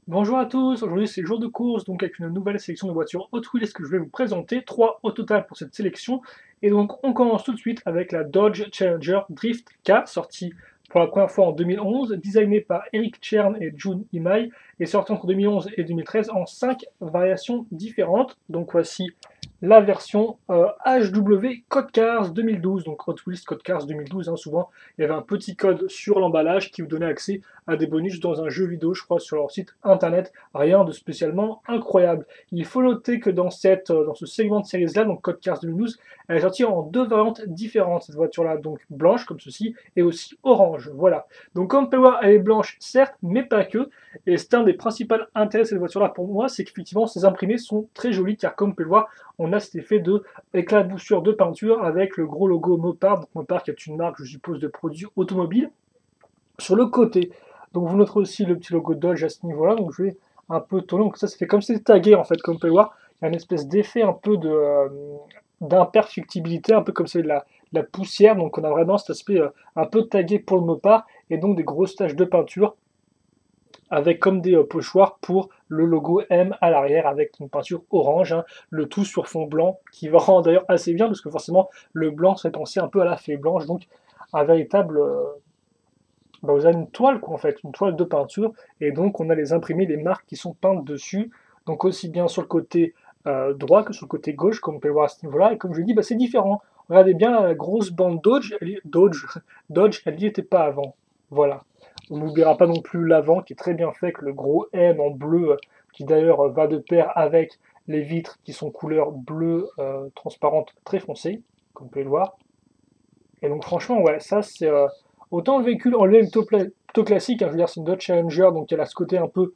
Bonjour à tous, aujourd'hui c'est jour de course, donc avec une nouvelle sélection de voitures Hot Wheels que je vais vous présenter, 3 au total pour cette sélection. Et donc on commence tout de suite avec la Dodge Challenger Drift K, sortie pour la première fois en 2011, designée par Eric Chern et Jun Imai, et sortie entre 2011 et 2013 en 5 variations différentes. Donc voici la version HW Code Cars 2012, donc Hot Wheels Code Cars 2012, hein, souvent il y avait un petit code sur l'emballage qui vous donnait accès à des bonus dans un jeu vidéo, je crois, sur leur site internet. Rien de spécialement incroyable. Il faut noter que dans ce segment de séries-là, donc Code Cars 2012, elle est sortie en deux variantes différentes, cette voiture-là, donc blanche comme ceci, et aussi orange. Voilà. Donc comme on peut voir, elle est blanche, certes, mais pas que. Et c'est un des principaux intérêts de cette voiture-là pour moi, c'est qu'effectivement, ces imprimés sont très jolis, car comme on peut le voir, on a cet effet de éclaboussure de peinture avec le gros logo Mopar, donc Mopar qui est une marque, je suppose, de produits automobiles. Sur le côté, donc vous noterez aussi le petit logo Dodge à ce niveau-là, donc je vais un peu tourner, donc ça fait comme si c'était tagué en fait, comme vous pouvez le voir, il y a une espèce d'effet un peu d'imperfectibilité, un peu comme si c'était de la poussière, donc on a vraiment cet aspect un peu tagué pour le Mopar, et donc des grosses taches de peinture, avec comme des pochoirs pour le logo M à l'arrière, avec une peinture orange, hein, le tout sur fond blanc, qui va rendre d'ailleurs assez bien, parce que forcément le blanc ça fait penser un peu à la fée blanche, donc un véritable vous avez une toile, quoi, en fait, une toile de peinture, et donc on a les imprimés, les marques qui sont peintes dessus, donc aussi bien sur le côté droit que sur le côté gauche, comme on peut le voir à ce niveau-là, et comme je l'ai dit, c'est différent. Regardez bien la grosse bande Dodge, elle n'y était pas avant. Voilà. On n'oubliera pas non plus l'avant, qui est très bien fait, avec le gros M en bleu, qui d'ailleurs va de pair avec les vitres qui sont couleur bleu transparente très foncée, comme vous pouvez le voir. Et donc franchement, ouais, ça c'est autant le véhicule en lui-même plutôt classique, hein, je veux dire c'est une Dodge Challenger, donc elle a ce côté un peu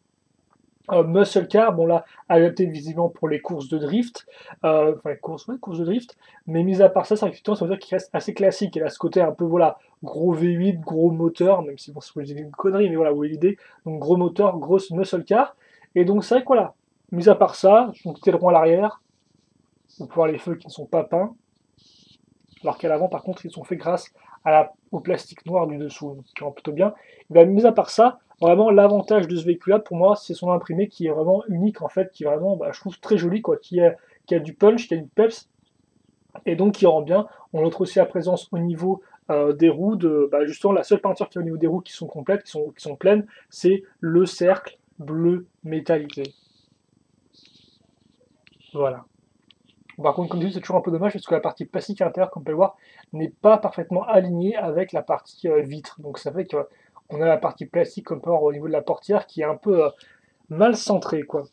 muscle car, bon là adapté visiblement pour les courses de drift, enfin courses de drift, mais mis à part ça, c'est effectivement une voiture qui reste assez classique. Elle a ce côté un peu voilà gros V8, gros moteur, même si bon c'est une connerie, mais voilà vous voyez l'idée. Donc gros moteur, grosse muscle car, et donc c'est vrai que voilà, mis à part ça, donc aileron à l'arrière, on peut voir les feux qui ne sont pas peints. Alors qu'à l'avant, par contre, ils sont faits grâce au plastique noir du dessous, qui rend plutôt bien. Et bien, mis à part ça, vraiment, l'avantage de ce véhicule-là, pour moi, c'est son imprimé qui est vraiment unique, en fait, qui est vraiment, je trouve, très joli, quoi, qui a du punch, qui a du peps, et donc qui rend bien. On note aussi la présence au niveau des roues, justement, la seule peinture qui est au niveau des roues qui sont complètes, qui sont pleines, c'est le cercle bleu métallisé. Voilà. Par contre, comme je dis, c'est toujours un peu dommage parce que la partie plastique à l'intérieur, comme on peut le voir, n'est pas parfaitement alignée avec la partie vitre. Donc ça fait qu'on a la partie plastique comme on peut voir au niveau de la portière qui est un peu mal centrée, quoi.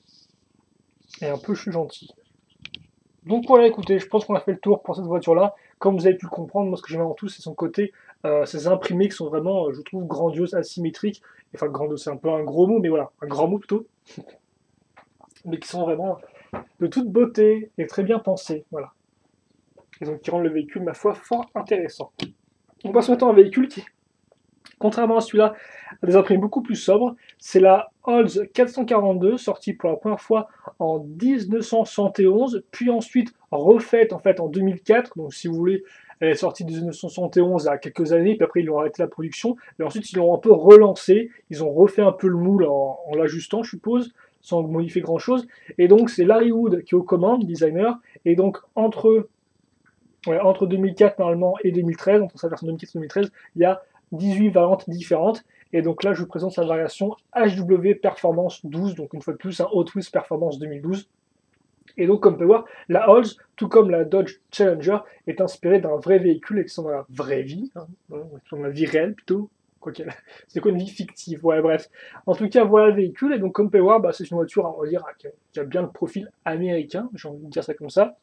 Et un peu gentil. Donc voilà, écoutez, je pense qu'on a fait le tour pour cette voiture-là. Comme vous avez pu le comprendre, moi ce que j'aime avant tout, c'est son côté, ces imprimés qui sont vraiment, je trouve, grandioses, asymétriques. Enfin, grandiose, c'est un peu un gros mot, mais voilà, un grand mot plutôt. Mais qui sont vraiment de toute beauté et très bien pensés. Voilà. Et donc qui rendent le véhicule, ma foi, fort intéressant. On passe maintenant à un véhicule qui, contrairement à celui-là, a des imprimés beaucoup plus sobres. C'est la Olds 442, sortie pour la première fois en 1971, puis ensuite refaite en fait en 2004. Donc si vous voulez, elle est sortie en 1971 à quelques années, puis après ils ont arrêté la production. Et ensuite ils l'ont un peu relancé, ils ont refait un peu le moule en l'ajustant, je suppose, sans modifier grand-chose. Et donc c'est Larry Wood qui est aux commandes, designer. Et donc entre 2004 normalement et 2013, entre sa version 2004 et 2013, il y a 18 variantes différentes. Et donc là, je vous présente sa variation HW Performance 12, donc une fois de plus, un Hot Wheels Performance 2012. Et donc, comme on peut voir, la Olds, tout comme la Dodge Challenger, est inspirée d'un vrai véhicule et qui sont dans la vraie vie, hein, dans la vie réelle plutôt. C'est quoi une vie fictive? Ouais, bref. En tout cas, voilà le véhicule. Et donc, comme on peut voir, c'est une voiture, on va dire, qui a bien le profil américain, j'ai envie de dire ça comme ça.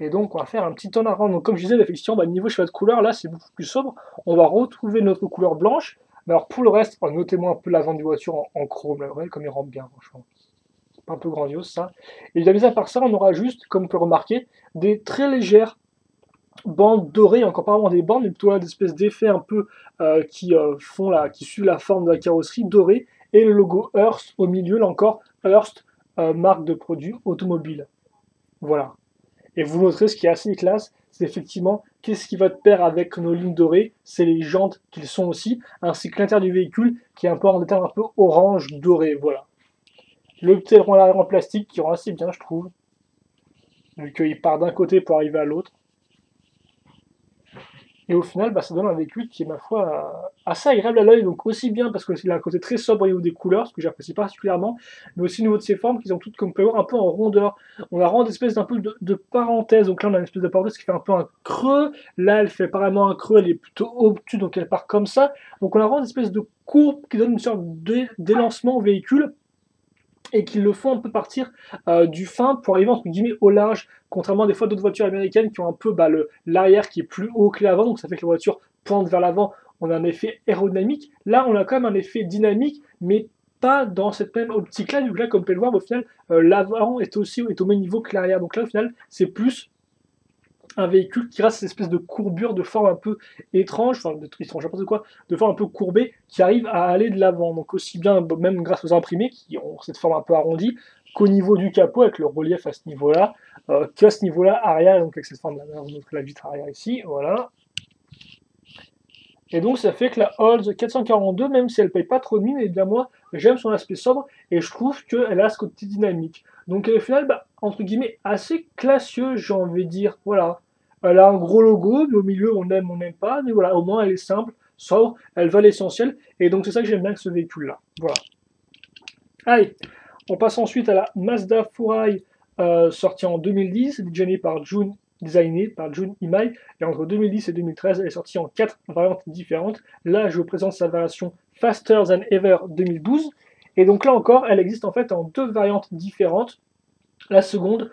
Et donc, on va faire un petit turnaround. Donc, comme je disais, effectivement, niveau choix de couleur, là, c'est beaucoup plus sobre. On va retrouver notre couleur blanche. Mais alors, pour le reste, notez-moi un peu l'avant du voiture en chrome. Là, comme il rentre bien, franchement. C'est un peu grandiose, ça. Et bien, mis à part ça, on aura juste, comme on peut remarquer, des très légères bandes dorées. Encore pas vraiment des bandes, mais plutôt des espèces d'effets un peu qui suivent la forme de la carrosserie dorée. Et le logo Hearst au milieu, là encore, Hearst, marque de produit automobile. Voilà. Et vous noterez ce qui est assez classe, c'est effectivement qu'est-ce qui va te pair avec nos lignes dorées? C'est les jantes qu'ils sont aussi, ainsi que l'intérieur du véhicule qui est un peu en détail un peu orange doré, voilà. Le petit aileron à l'arrière en plastique qui rend assez bien, je trouve, vu qu'il part d'un côté pour arriver à l'autre. Et au final, bah, ça donne un véhicule qui est, ma foi, assez agréable à l'œil, donc aussi bien parce qu'il a un côté très sobre au niveau des couleurs, ce que j'apprécie particulièrement, mais aussi au niveau de ses formes, qui sont toutes, comme vous pouvez voir, un peu en rondeur. On a vraiment des espèces d'un peu de parenthèse, donc là on a une espèce de parenthèse qui fait un peu un creux, là elle fait apparemment un creux, elle est plutôt obtuse, donc elle part comme ça, donc on a vraiment des espèces de courbes qui donnent une sorte d'élancement au véhicule, et qui le font un peu partir du fin pour arriver entre guillemets au large, contrairement à des fois d'autres voitures américaines qui ont un peu l'arrière qui est plus haut que l'avant, donc ça fait que la voiture pointe vers l'avant, on a un effet aérodynamique. Là, on a quand même un effet dynamique, mais pas dans cette même optique-là, vu que là, comme vous pouvez le voir, au final, l'avant est au même niveau que l'arrière. Donc là, au final, c'est plus un véhicule qui reste cette espèce de courbure de forme un peu étrange, enfin étrange, n'importe quoi, de forme un peu courbée, qui arrive à aller de l'avant. Donc aussi bien, même grâce aux imprimés, qui ont cette forme un peu arrondie, qu'au niveau du capot, avec le relief à ce niveau-là, qu'à ce niveau-là, arrière, donc avec cette forme-là, donc la vitre arrière ici, voilà. Et donc ça fait que la Olds 442, même si elle paye pas trop de mine, et bien moi, j'aime son aspect sobre, et je trouve qu'elle a ce côté dynamique. Donc au final, bah, entre guillemets, assez classieux, j'ai envie de dire, voilà. Elle a un gros logo, mais au milieu, on aime, on n'aime pas, mais voilà, au moins elle est simple, sobre, elle va l'essentiel, et donc c'est ça que j'aime bien avec ce véhicule-là. Voilà. Allez, on passe ensuite à la Mazda Furai, sortie en 2010, designée par Jun Imai, et entre 2010 et 2013, elle est sortie en 4 variantes différentes. Là, je vous présente sa version Faster Than Ever 2012, et donc là encore, elle existe en fait en 2 variantes différentes. La seconde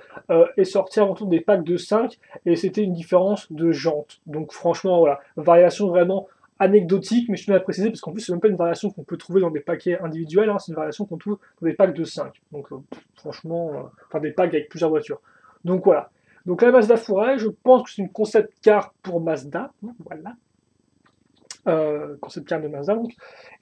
est sortie avant tout des packs de 5, et c'était une différence de jantes. Donc franchement, voilà, variation vraiment anecdotique, mais je tenais à préciser parce qu'en plus, c'est même pas une variation qu'on peut trouver dans des paquets individuels, hein, c'est une variation qu'on trouve dans des packs de 5. Donc franchement, enfin des packs avec plusieurs voitures. Donc voilà. Donc la Mazda Furai, je pense que c'est une concept car pour Mazda, voilà. Concept car de Mazda donc.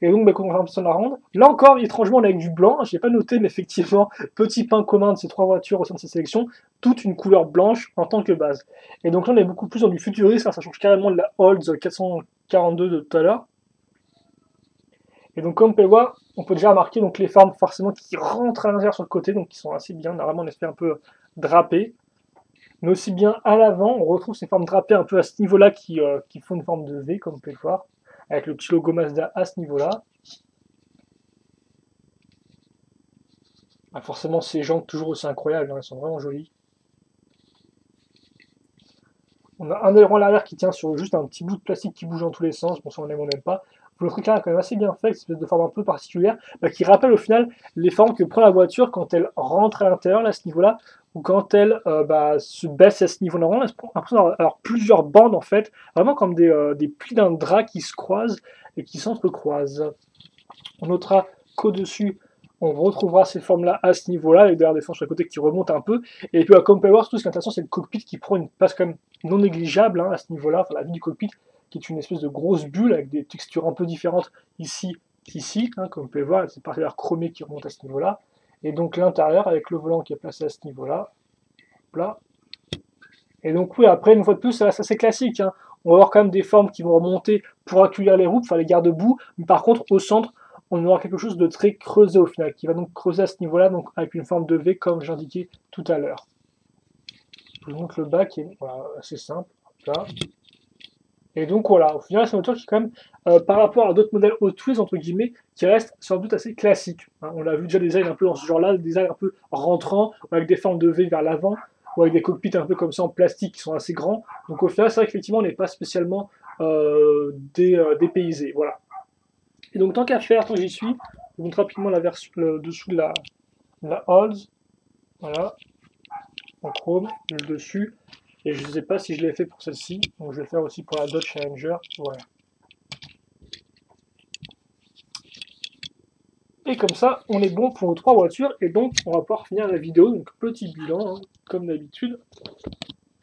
Et donc, quand on va la rendre, là encore, étrangement, on est avec du blanc, je n'ai pas noté, mais effectivement, petit point commun de ces 3 voitures au sein de cette sélection, toute une couleur blanche en tant que base. Et donc là, on est beaucoup plus dans du futuriste, ça change carrément de la Olds 442 de tout à l'heure. Et donc, comme on peut le voir, on peut déjà remarquer donc, les formes forcément qui rentrent à l'intérieur sur le côté, donc qui sont assez bien, on a vraiment un aspect un peu drapé. Mais aussi bien à l'avant, on retrouve ces formes drapées un peu à ce niveau-là qui font une forme de V, comme vous pouvez le voir, avec le petit logo Mazda à ce niveau-là. Ah, forcément, ces jantes toujours aussi incroyables, hein, elles sont vraiment jolies. On a un aileron à l'arrière qui tient sur juste un petit bout de plastique qui bouge dans tous les sens, bon ça on aime, on n'aime pas. Le truc là est quand même assez bien fait, cette espèce de forme un peu particulière, qui rappelle au final les formes que prend la voiture quand elle rentre à l'intérieur, là, à ce niveau-là, ou quand elle se baisse à ce niveau-là. On a l'impression d'avoir plusieurs bandes en fait, vraiment comme des plis d'un drap qui se croisent et qui s'entrecroisent. On notera qu'au-dessus, on retrouvera ces formes-là à ce niveau-là, et derrière des formes sur les côtés qui remontent un peu. Et puis, comme on peut voir, tout ce qui est intéressant, c'est le cockpit qui prend une place quand même non négligeable hein, à ce niveau-là, enfin la vue du cockpit, qui est une espèce de grosse bulle avec des textures un peu différentes ici, hein, comme vous pouvez voir, c'est partie chromée qui remonte à ce niveau-là. Et donc l'intérieur avec le volant qui est placé à ce niveau-là. Là. Et donc oui, après, une fois de plus, ça c'est classique. Hein. On va avoir quand même des formes qui vont remonter pour accueillir les roues, enfin les garde-boue, mais par contre, au centre, on aura quelque chose de très creusé au final, qui va donc creuser à ce niveau-là, donc avec une forme de V comme j'indiquais tout à l'heure. Je vous montre le bas qui est voilà, assez simple. Là. Et donc voilà, au final, c'est une voiture qui quand même, par rapport à d'autres modèles Hot Wheels, entre guillemets, qui reste sans doute assez classique. Hein. On l'a vu déjà des designs un peu dans ce genre-là, des designs un peu rentrants, avec des formes de V vers l'avant, ou avec des cockpits un peu comme ça en plastique qui sont assez grands. Donc au final, c'est vrai qu'effectivement, on n'est pas spécialement dépaysé. Voilà. Et donc tant qu'à faire, tant que j'y suis, je vous montre rapidement la version, le dessous de la Olds. Voilà. En chrome, le dessus. Et je ne sais pas si je l'ai fait pour celle-ci, donc je vais le faire aussi pour la Dodge Challenger. Voilà. Et comme ça, on est bon pour nos 3 voitures, et donc on va pouvoir finir la vidéo. Donc petit bilan, hein, comme d'habitude.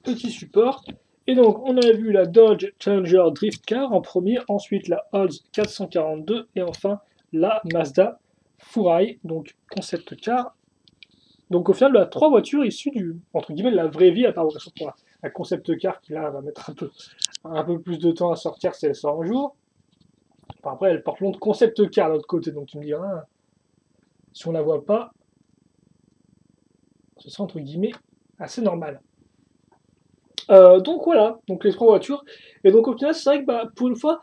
Petit support. Et donc on a vu la Dodge Challenger Drift Car en premier, ensuite la Olds 442, et enfin la Mazda Furai, donc concept car. Donc au final, 3 voitures issues entre guillemets, de la vraie vie, à part pour un concept car qui là va mettre un peu plus de temps à sortir si elle sort un jour. Enfin, après, elle porte long de concept car de l'autre côté, donc tu me diras, hein, si on la voit pas, ce sera entre guillemets assez normal. Donc voilà, donc les trois voitures. Et donc au final, c'est vrai que bah, pour une fois,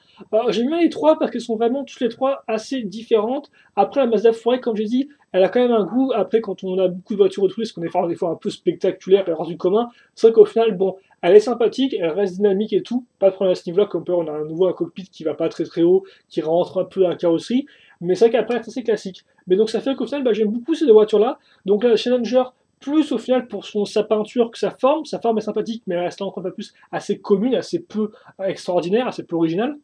j'aime bien les trois parce qu'elles sont vraiment toutes les trois assez différentes. Après, la Mazda 3, comme j'ai dit, elle a quand même un goût. Après, quand on a beaucoup de voitures autoristes, qu'on est des fois un peu spectaculaire et hors du commun, c'est vrai qu'au final, bon, elle est sympathique, elle reste dynamique et tout. Pas de problème à ce niveau-là, comme on a à nouveau un cockpit qui va pas très très haut, qui rentre un peu dans la carrosserie. Mais c'est vrai qu'après, c'est assez classique. Mais donc ça fait qu'au final, bah, j'aime beaucoup ces deux voitures-là. Donc là, la Challenger, plus au final pour sa peinture que sa forme est sympathique, mais elle reste encore un peu plus assez commune, assez peu extraordinaire, assez peu originale.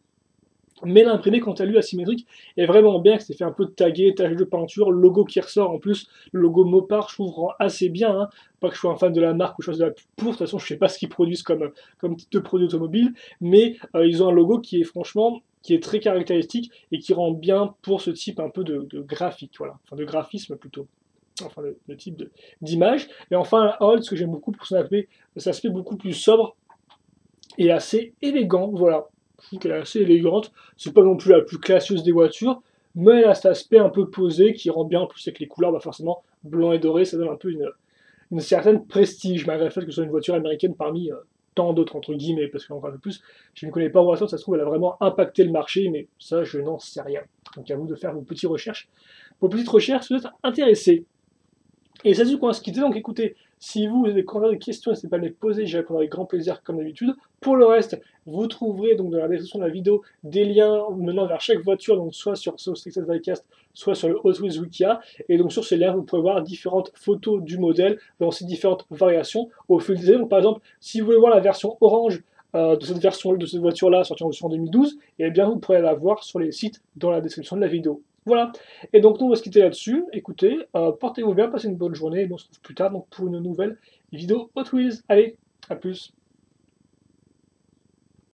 Mais l'imprimé, quant à lui, asymétrique, est vraiment bien, que c'est fait un peu de tagué, tache de peinture, le logo qui ressort en plus, le logo Mopar, je trouve, rend assez bien, hein. Pas que je sois un fan de la marque ou chose de la pub pour, de toute façon, je sais pas ce qu'ils produisent comme type de produit automobile, mais ils ont un logo qui est franchement, qui est très caractéristique et qui rend bien pour ce type un peu de graphique, voilà, enfin de graphisme plutôt enfin le type d'image. Et enfin, la Hold, ce que j'aime beaucoup pour son aspect beaucoup plus sobre et assez élégant. Voilà, je trouve qu'elle est assez élégante. C'est pas non plus la plus classieuse des voitures, mais elle a cet aspect un peu posé qui rend bien, en plus avec les couleurs, bah forcément, blanc et doré, ça donne un peu une certaine prestige, malgré le fait que ce soit une voiture américaine parmi tant d'autres, entre guillemets, parce qu'encore un peu plus, je ne connais pas voiture, ça se trouve, elle a vraiment impacté le marché, mais ça, je n'en sais rien. Donc à vous de faire vos petites recherches. Vos petites recherches, si vous êtes intéressés. Et c'est du coup à se quitter. Donc écoutez, si vous avez des commentaires, des questions, n'hésitez pas à les poser, j'y répondrai avec grand plaisir comme d'habitude. Pour le reste, vous trouverez donc dans la description de la vidéo des liens menant vers chaque voiture, donc soit sur Texas Diecast, soit sur le Hot Wheels Wikia. Et donc sur ces liens, vous pourrez voir différentes photos du modèle dans ces différentes variations au fil des années. Donc par exemple, si vous voulez voir la version orange de cette voiture-là, sortie en 2012, et bien vous pourrez la voir sur les sites dans la description de la vidéo. Voilà. Et donc nous on va se quitter là-dessus. Écoutez, portez-vous bien, passez une bonne journée, et on se retrouve plus tard donc, pour une nouvelle vidéo Hot Wheels. Allez, à plus.